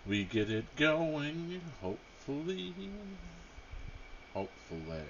We get it going, hopefully. Hopefully.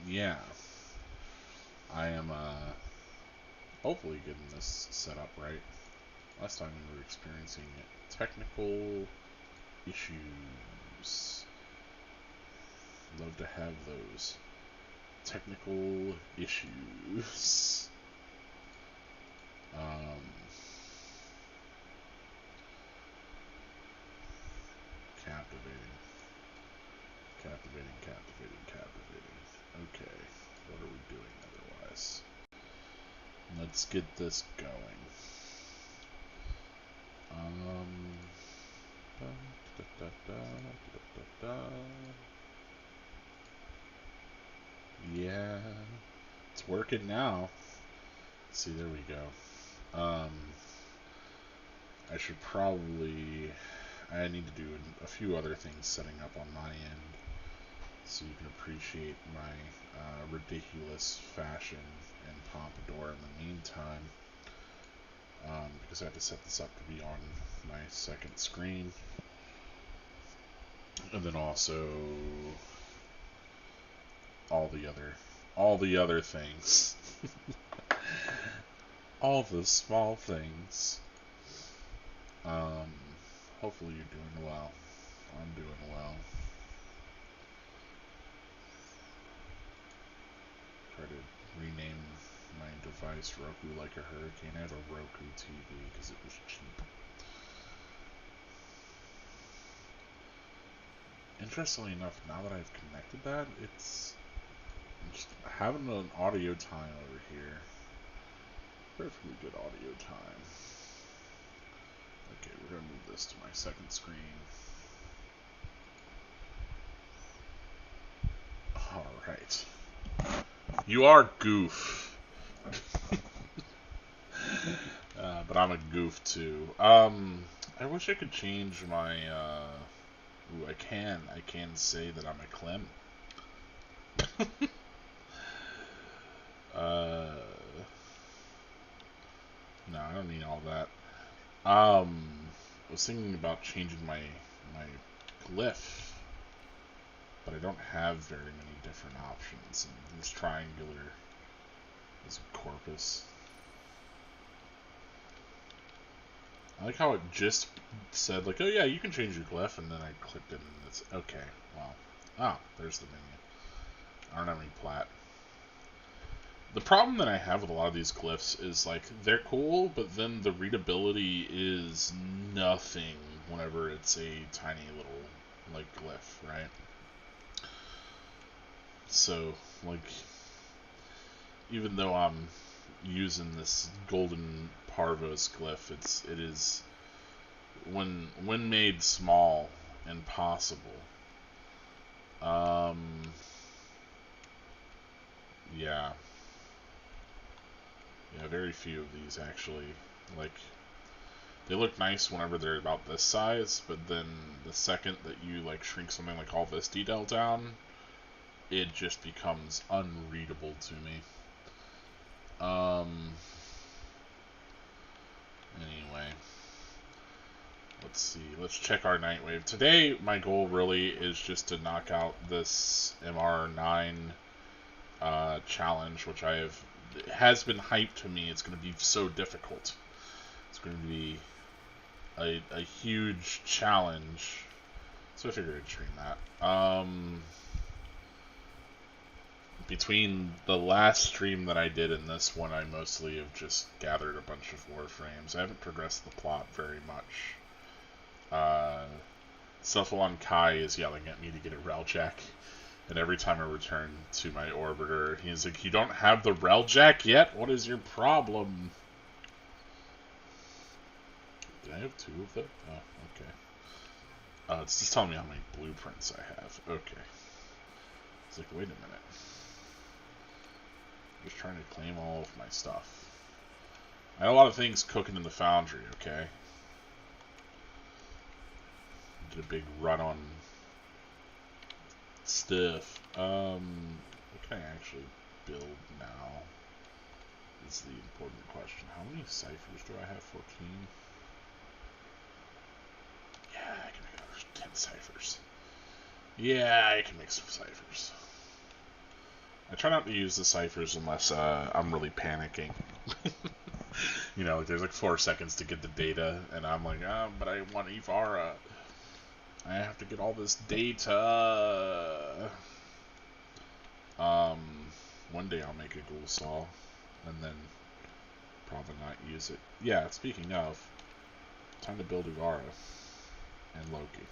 Yeah. I am, hopefully getting this set up right. Last time we were experiencing technical issues. Love to have those technical issues. Um, captivating. Captivating. Okay, what are we doing otherwise? Let's get this going. Da, da, da, da, da, da. Yeah, it's working now. See, there we go. I should probably. I need to do a few other things setting up on my end so you can appreciate my ridiculous fashion and pompadour in the meantime. Because I have to set this up to be on my second screen. And then also all the other things. All the small things. Um, Hopefully you're doing well. I'm doing well. Try to rename my device Roku like a hurricane. I have a Roku TV because it was cheap. Interestingly enough, now that I've connected that, I'm just having an audio time over here. Perfectly good audio time. Okay, we're gonna move this to my second screen. Alright. You are goof. But I'm a goof too. I wish I could change my, ooh, I can. I can say that I'm a Clem. uh, no, I don't need all that. I was thinking about changing my glyph, but I don't have very many different options. And this triangular is a corpus. I like how it just said, like, oh yeah, you can change your glyph, and then I clicked it, and it's, okay, well, there's the menu. I don't have any plat. The problem that I have with a lot of these glyphs is, like, they're cool, but then the readability is nothing whenever it's a tiny little, like, glyph, right? So, like, even though I'm using this golden parvos glyph, it is when made small and possible. Yeah, very few of these actually. Like, they look nice whenever they're about this size, but then the second that you like shrink something like all this detail down, it just becomes unreadable to me. Um. Anyway, let's see. Let's check our Nightwave. Today, my goal really is just to knock out this MR9 challenge, which has been hyped to me. It's going to be so difficult. It's going to be a huge challenge. So I figured I'd stream that. Between the last stream that I did and this one, I mostly have just gathered a bunch of Warframes. I haven't progressed the plot very much. Cephalon Kai is yelling at me to get a Railjack. And every time I return to my orbiter, he's like, you don't have the Railjack yet? What is your problem? Did I have two of them? Oh, okay. It's just telling me how many blueprints I have. Okay. It's like, wait a minute. I'm just trying to claim all of my stuff. I had a lot of things cooking in the foundry, okay? Did a big run on stuff. What can I actually build now? Is the important question. How many ciphers do I have? 14? ciphers. Yeah, I can make some ciphers. I try not to use the ciphers unless I'm really panicking. You know, there's like 4 seconds to get the data, and I'm like, but I want Ivara. I have to get all this data. One day I'll make a ghoul saw, and then probably not use it. Yeah, speaking of, time to build Ivara and Loki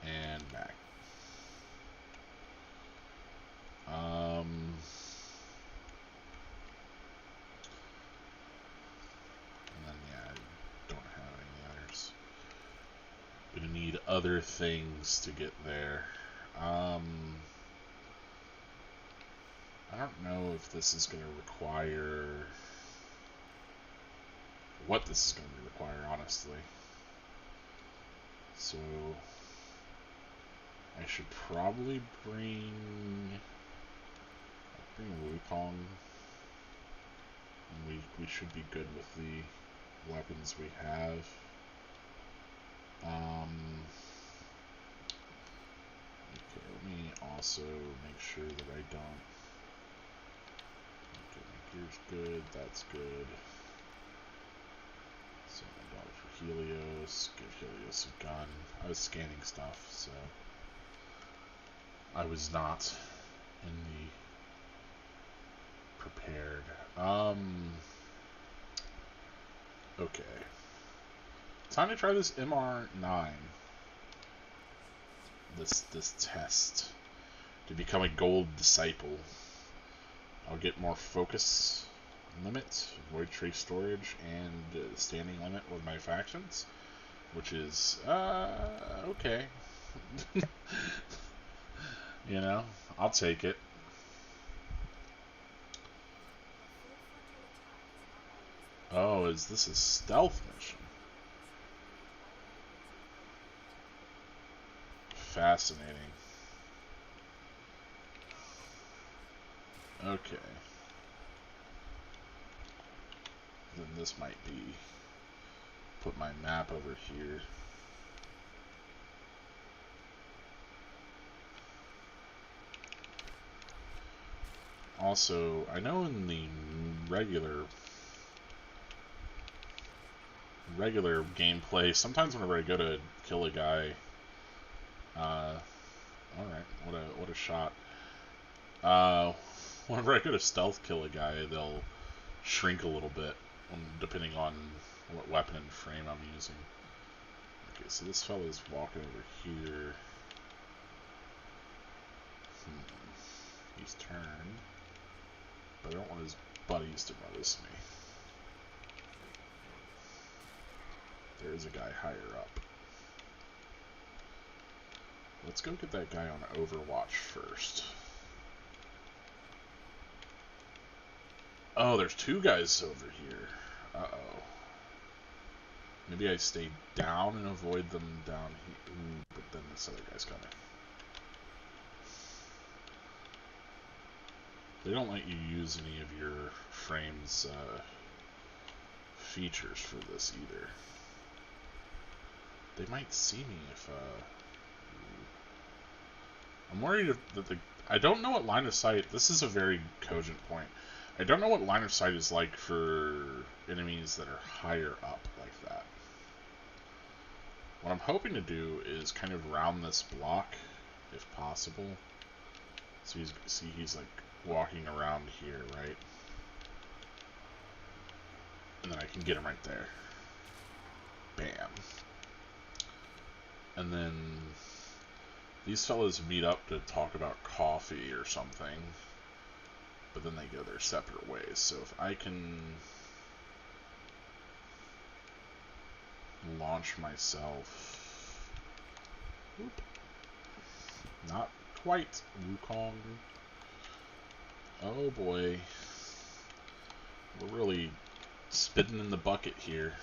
and Mac. And then yeah, I don't have any others. Gonna need other things to get there. I don't know if this is going to require... what this is going to require, honestly. So... I should probably bring Wukong. And we should be good with the weapons we have. Okay, let me also make sure that I don't... Okay, my gear's good, that's good. So my daughter for Helios, give Helios a gun. I was scanning stuff, so I was not in the prepared. Okay. Time to try this MR9. This test to become a gold disciple. I'll get more focus limit, void trace storage, and standing limit with my factions, which is okay. You know, I'll take it. Oh, is this a stealth mission? Fascinating. Okay. Then this might be... put my map over here. Also, I know in the regular gameplay, sometimes whenever I go to kill a guy, alright, what a shot. Whenever I go to stealth kill a guy, they'll shrink a little bit, depending on what weapon and frame I'm using. Okay, so this fella's walking over here. He's turned, but I don't want his buddies to notice me. There's a guy higher up. Let's go get that guy on Overwatch first. Oh, there's 2 guys over here. Uh-oh. Maybe I stay down and avoid them down here. Ooh, but then this other guy's coming. They don't let you use any of your frame's features for this either. They might see me if... I'm worried that I don't know what line of sight... This is a very cogent point. I don't know what line of sight is like for enemies that are higher up like that. What I'm hoping to do is kind of round this block, if possible. So he's like walking around here, right? And then I can get him right there. Bam. And then these fellas meet up to talk about coffee or something. But then they go their separate ways. So if I can launch myself... Oop. Not quite, Wukong. Oh boy. We're really spitting in the bucket here.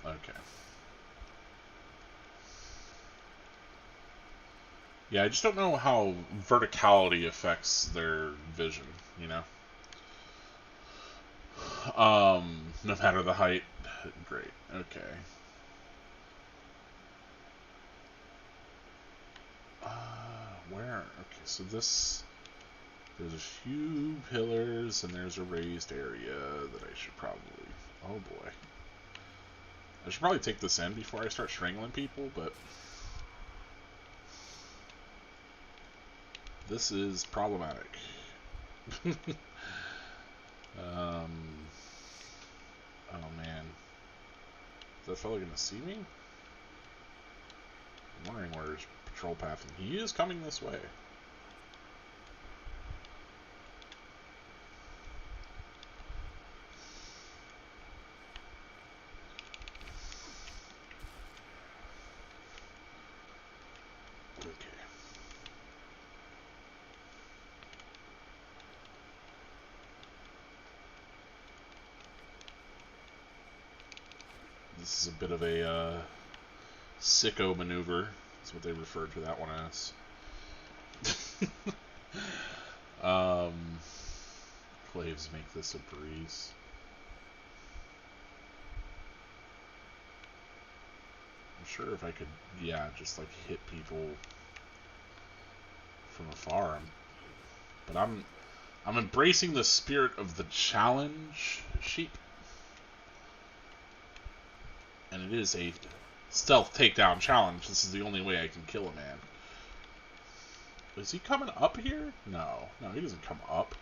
Okay. Yeah, I just don't know how verticality affects their vision, you know? No matter the height. Great. Okay. Where? Okay, so this... There's a few pillars, and there's a raised area that I should probably... Oh, boy. I should probably take this in before I start strangling people, but... This is problematic. Oh, man. Is that fella gonna see me? I'm wondering where his patrol path... He is coming this way. This is a bit of a sicko maneuver. That's what they referred to that one as. Claves make this a breeze. I'm sure if I could, yeah, just like hit people from afar. But I'm embracing the spirit of the challenge, sheep. And it is a stealth takedown challenge. This is the only way I can kill a man. Is he coming up here? No, he doesn't come up.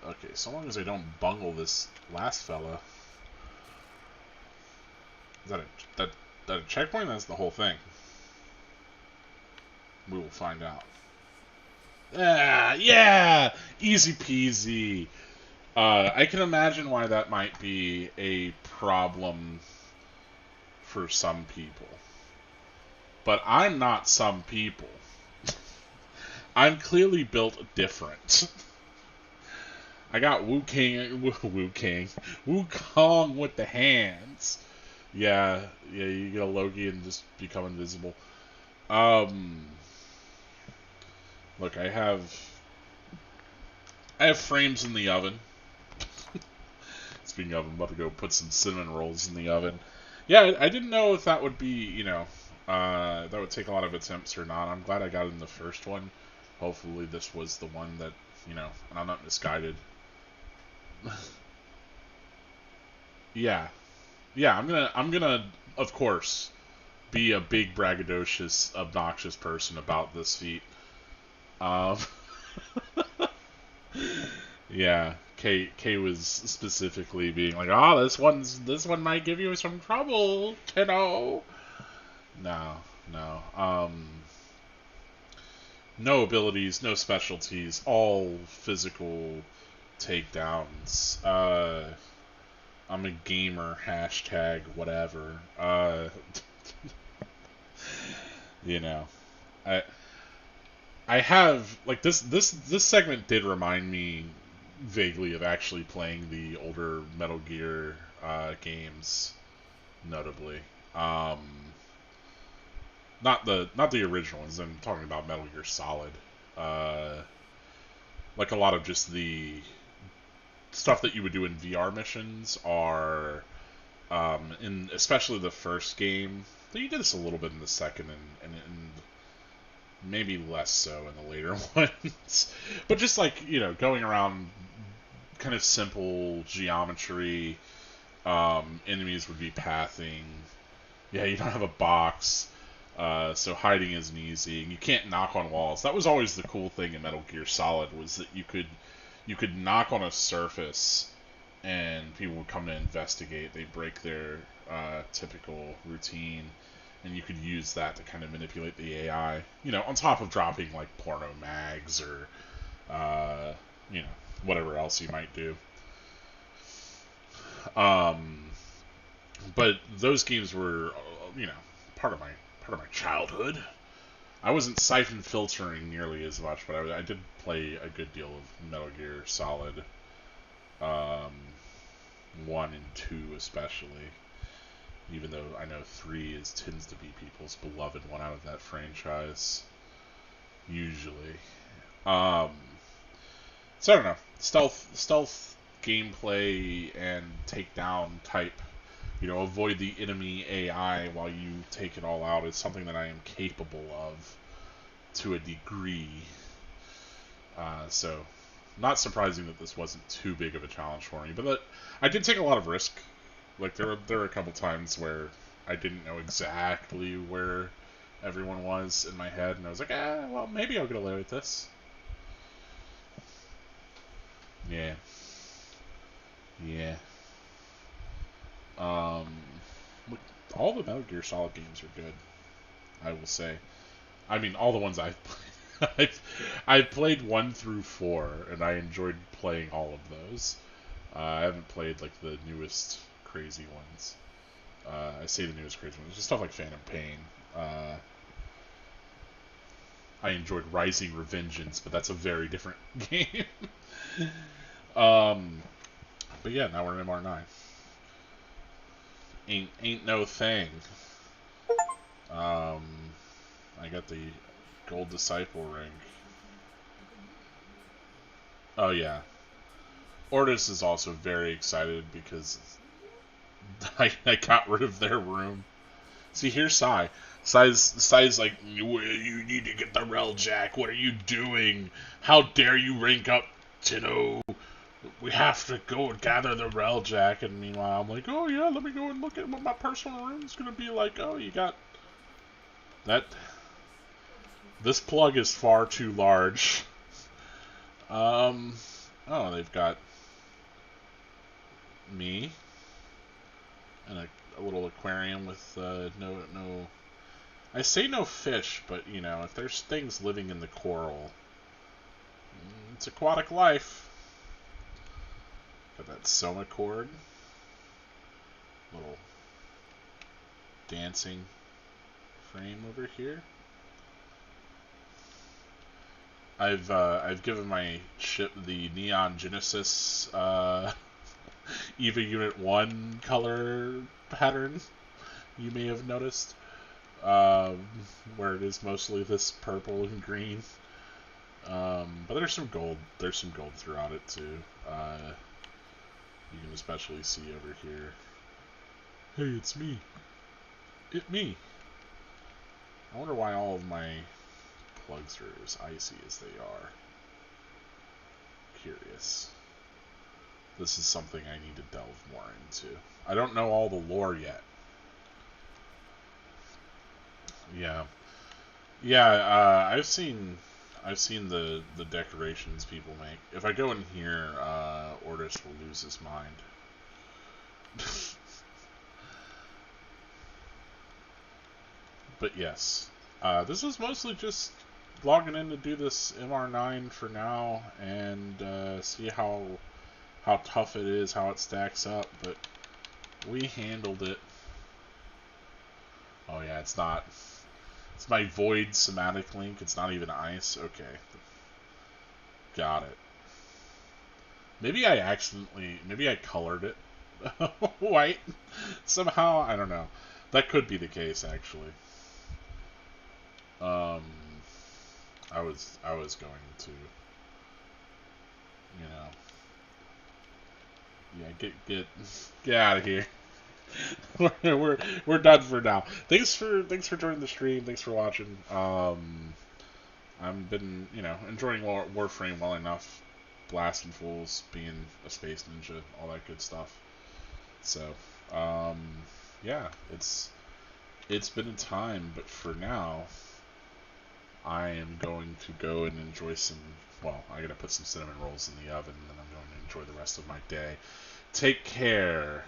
Okay, so long as I don't bungle this last fella. Is that a checkpoint? That's the whole thing. We will find out. Yeah! Easy peasy. I can imagine why that might be a problem for some people. But I'm not some people. I'm clearly built different. I got Wukong with the hands. Yeah, you get a Loki and just become invisible. Look, I have frames in the oven. Speaking of, I'm about to go put some cinnamon rolls in the oven. Yeah, I didn't know if that would be, that would take a lot of attempts or not. I'm glad I got in the first one. Hopefully this was the one that, and I'm not misguided. Yeah. Yeah, I'm gonna, of course, be a big, braggadocious, obnoxious person about this feat. Yeah, Kay was specifically being like, this one might give you some trouble, kiddo. No. No abilities, no specialties, all physical takedowns. I'm a gamer, hashtag whatever. I have like this segment did remind me vaguely of actually playing the older Metal Gear games, notably. Not the original ones. I'm talking about Metal Gear Solid. Like a lot of just the stuff that you would do in VR missions are in especially the first game. You did this a little bit in the second and maybe less so in the later ones. But just like, going around kind of simple geometry, enemies would be pathing. Yeah, you don't have a box, so hiding isn't easy. You can't knock on walls. That was always the cool thing in Metal Gear Solid, was that you could knock on a surface and people would come to investigate. They break their typical routine, and you could use that to kind of manipulate the AI, on top of dropping like porno mags or whatever else you might do. But those games were, part of my childhood. I wasn't siphon filtering nearly as much, but I did play a good deal of Metal Gear Solid 1 and 2 especially. Even though I know 3 tends to be people's beloved one out of that franchise. Usually. So I don't know. Stealth gameplay and takedown type avoid the enemy AI while you take it all out is something that I am capable of to a degree. So, not surprising that this wasn't too big of a challenge for me. But I did take a lot of risk. Like, there were a couple times where I didn't know exactly where everyone was in my head, and I was like, well, maybe I'll get away with this. Yeah. Yeah. Look, all the Metal Gear Solid games are good, I will say. I mean, all the ones I've played. I've played 1 through 4, and I enjoyed playing all of those. I haven't played, like, the newest crazy ones. I say the newest crazy ones. Just stuff like Phantom Pain. I enjoyed Rising Revengeance, but that's a very different game. But yeah, now we're in MR9. Ain't no thing. I got the Gold Disciple ring. Oh yeah. Ortis is also very excited because I got rid of their room. See, here's Sai. Sai's like, you need to get the Rel Jack. What are you doing? How dare you rank up, Tino? We have to go and gather the Rel Jack. And meanwhile, I'm like, oh yeah, let me go and look at what my personal room's gonna be like. Oh, you got that. This plug is far too large. Oh, they've got me and a little aquarium with no. I say no fish, but if there's things living in the coral, it's aquatic life. Got that Soma cord, little dancing frame over here. I've given my ship the Neon Genesis EVA Unit 1 color pattern. You may have noticed, where it is mostly this purple and green. But there's some gold. There's some gold throughout it too. You can especially see over here. Hey, it's me. It me. I wonder why all of my plugs are as icy as they are. Curious. This is something I need to delve more into. I don't know all the lore yet. Yeah. Yeah, I've seen the decorations people make. If I go in here, Ortis will lose his mind. But yes, this is mostly just logging in to do this MR9 for now and see how tough it is, how it stacks up. But we handled it. Oh yeah, it's not. It's my void somatic link. It's not even ice. Okay. Got it. Maybe I colored it white somehow. I don't know. That could be the case, actually. I was going to, yeah, get out of here. we're done for now. Thanks for joining the stream. Thanks for watching. I've been enjoying Warframe well enough, blasting fools, being a space ninja, all that good stuff. So, yeah, it's been a time, but for now, I am going to go and enjoy some. Well, I gotta put some cinnamon rolls in the oven, and then I'm going to enjoy the rest of my day. Take care.